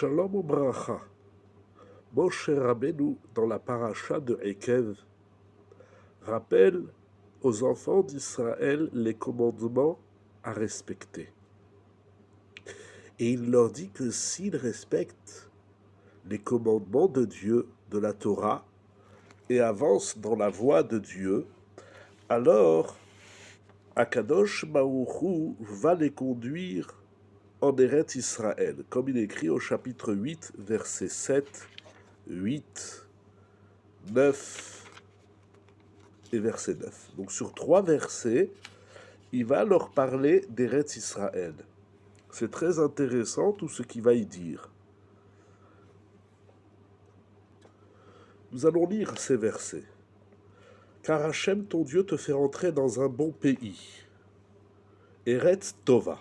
Shalom Obracha. Moshe Rabbeinu, dans la paracha de Ekev, rappelle aux enfants d'Israël les commandements à respecter. Et il leur dit que s'ils respectent les commandements de Dieu, de la Torah, et avancent dans la voie de Dieu, alors Akadosh Baruch Hu va les conduire en Eretz Israël, comme il est écrit au chapitre 8, versets 7, 8, 9 et verset 9. Donc sur 3 versets, il va leur parler d'Eretz Israël. C'est très intéressant tout ce qu'il va y dire. Nous allons lire ces versets. Car Hachem, ton Dieu, te fait entrer dans un bon pays. Eretz Tova.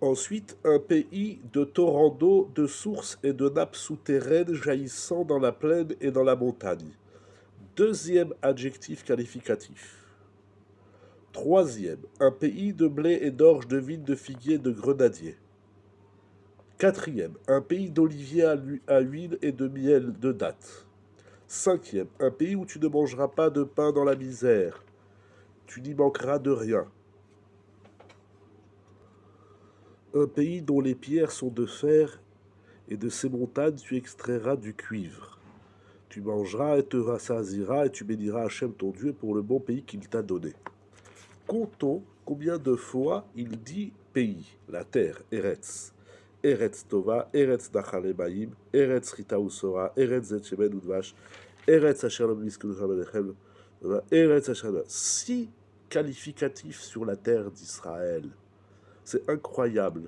Ensuite, un pays de torrents d'eau, de sources et de nappes souterraines jaillissant dans la plaine et dans la montagne. Deuxième adjectif qualificatif. Troisième, un pays de blé et d'orge, de vignes, de figuiers, de grenadiers. Quatrième, un pays d'oliviers à huile et de miel, de dattes. Cinquième, un pays où tu ne mangeras pas de pain dans la misère. Tu n'y manqueras de rien. Un pays dont les pierres sont de fer et de ses montagnes tu extrairas du cuivre. Tu mangeras et te rassasieras et tu béniras Hachem ton Dieu pour le bon pays qu'il t'a donné. Comptons combien de fois il dit pays, la terre, Eretz. Eretz Tova, Eretz Nachale Baim, Eretz Rita Usora, Eretz Zetchemen Udvash, Eretz Asher Lamniskuducha Belechem, Eretz Asher. 6 qualificatifs sur la terre d'Israël. C'est incroyable.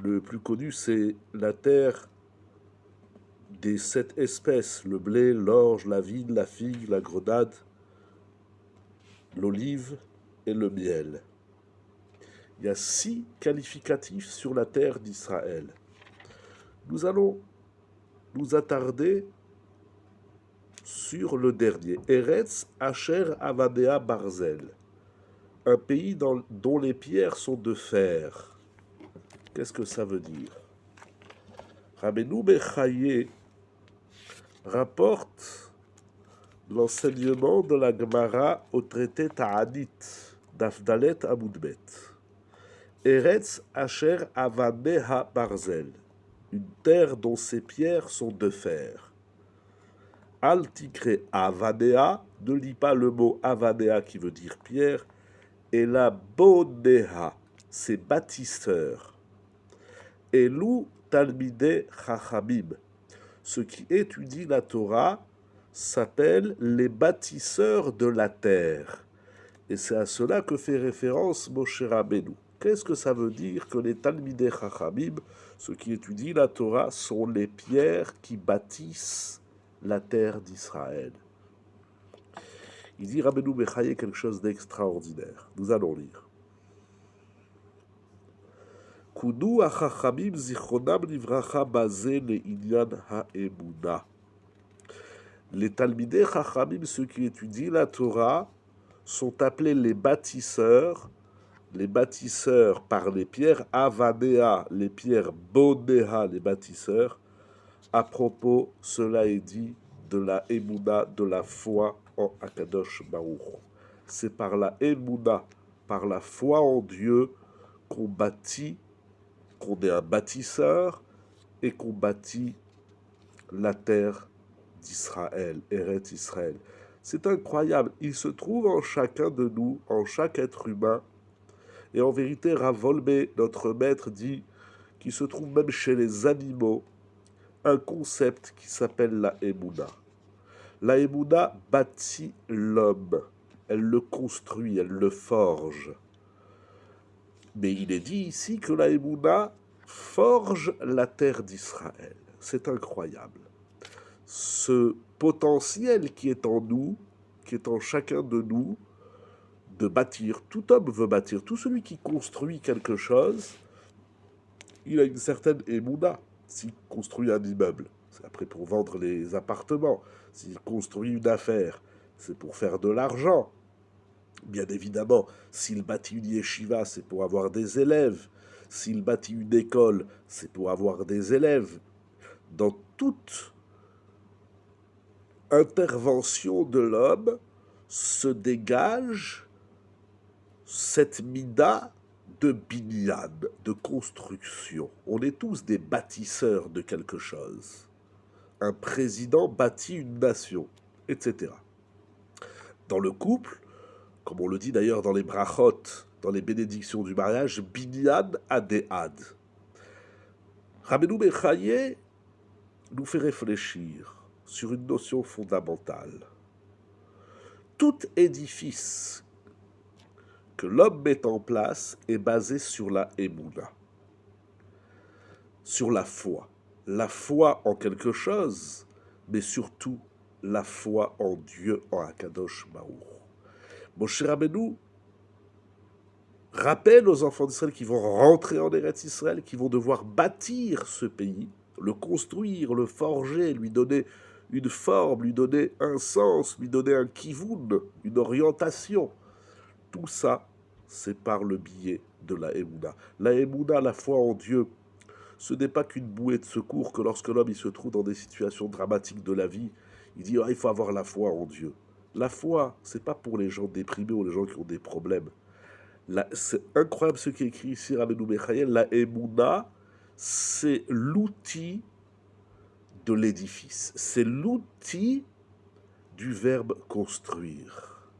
Le plus connu, c'est la terre des 7 espèces, le blé, l'orge, la vigne, la figue, la grenade, l'olive et le miel. Il y a 6 qualificatifs sur la terre d'Israël. Nous allons nous attarder sur le dernier. Eretz Asher Avadea Barzel. Un pays dont les pierres sont de fer. Qu'est-ce que ça veut dire? Rabbeinu Bechaye rapporte l'enseignement de la Gemara au traité Ta'anit, d'Afdalet Amoudbet. Eretz Asher Avadea Barzel. Une terre dont ses pierres sont de fer. Al tikre Avadea, ne lis pas le mot Avadea qui veut dire pierre, et la Bodeha, c'est bâtisseurs. Et Lou Talmide Chachamim, ceux qui étudient la Torah s'appellent les bâtisseurs de la terre. Et c'est à cela que fait référence Moshe Rabbeinu. Qu'est-ce que ça veut dire que les Talmidei Chachamim, ceux qui étudient la Torah, sont les pierres qui bâtissent la terre d'Israël? Il dit Rabbeinu Bechaye quelque chose d'extraordinaire. Nous allons lire. Kudu hachachamim zichronam livracha bazé le inyan ha'emuna. Les Talmidei Chachamim, ceux qui étudient la Torah, sont appelés les bâtisseurs par les pierres, Avadea, les pierres, Bodea, les bâtisseurs. À propos, cela est dit de la Emouna, de la foi en Akadosh Baruch. C'est par la Emouna, par la foi en Dieu, qu'on bâtit, qu'on est un bâtisseur et qu'on bâtit la terre d'Israël, Eretz Israël. C'est incroyable. Il se trouve en chacun de nous, en chaque être humain. Et en vérité, Rav Wolbe, notre maître, dit qu'il se trouve même chez les animaux un concept qui s'appelle la Emouna. La Emouna bâtit l'homme. Elle le construit, elle le forge. Mais il est dit ici que la Emouna forge la terre d'Israël. C'est incroyable. Ce potentiel qui est en nous, qui est en chacun de nous, de bâtir, tout homme veut bâtir, tout celui qui construit quelque chose, il a une certaine émouna. S'il construit un immeuble, c'est après pour vendre les appartements. S'il construit une affaire, c'est pour faire de l'argent. Bien évidemment, s'il bâtit une yeshiva, c'est pour avoir des élèves. S'il bâtit une école, c'est pour avoir des élèves. Dans toute intervention de l'homme se dégage cette mida de binyan, de construction. On est tous des bâtisseurs de quelque chose. Un président bâtit une nation, etc. Dans le couple, comme on le dit d'ailleurs dans les brachot, dans les bénédictions du mariage, binyan adéad. Rabbeinu Bechaye nous fait réfléchir sur une notion fondamentale. Tout édifice que l'homme met en place est basé sur la émouna, sur la foi. La foi en quelque chose, mais surtout la foi en Dieu, en Akadosh Baruch. Moshe Rabbeinu rappelle aux enfants d'Israël qui vont rentrer en Eretz Israël, qui vont devoir bâtir ce pays, le construire, le forger, lui donner une forme, lui donner un sens, lui donner un kivoun, une orientation. Tout ça, c'est par le biais de la Emouna. La Emouna, la foi en Dieu, ce n'est pas qu'une bouée de secours que lorsque l'homme il se trouve dans des situations dramatiques de la vie, il dit il faut avoir la foi en Dieu. La foi, c'est pas pour les gens déprimés ou les gens qui ont des problèmes. C'est incroyable ce qui est écrit ici, Rabbeinu Bechaye. La Emouna, c'est l'outil de l'édifice. C'est l'outil du verbe construire.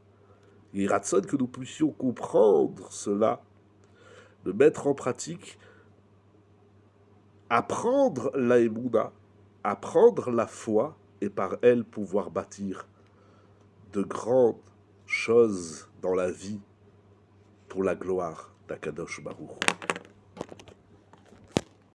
Il ratson que nous puissions comprendre cela, de mettre en pratique, apprendre la Emouna, apprendre la foi, et par elle pouvoir bâtir de grandes choses dans la vie pour la gloire d'Akadosh Baruch.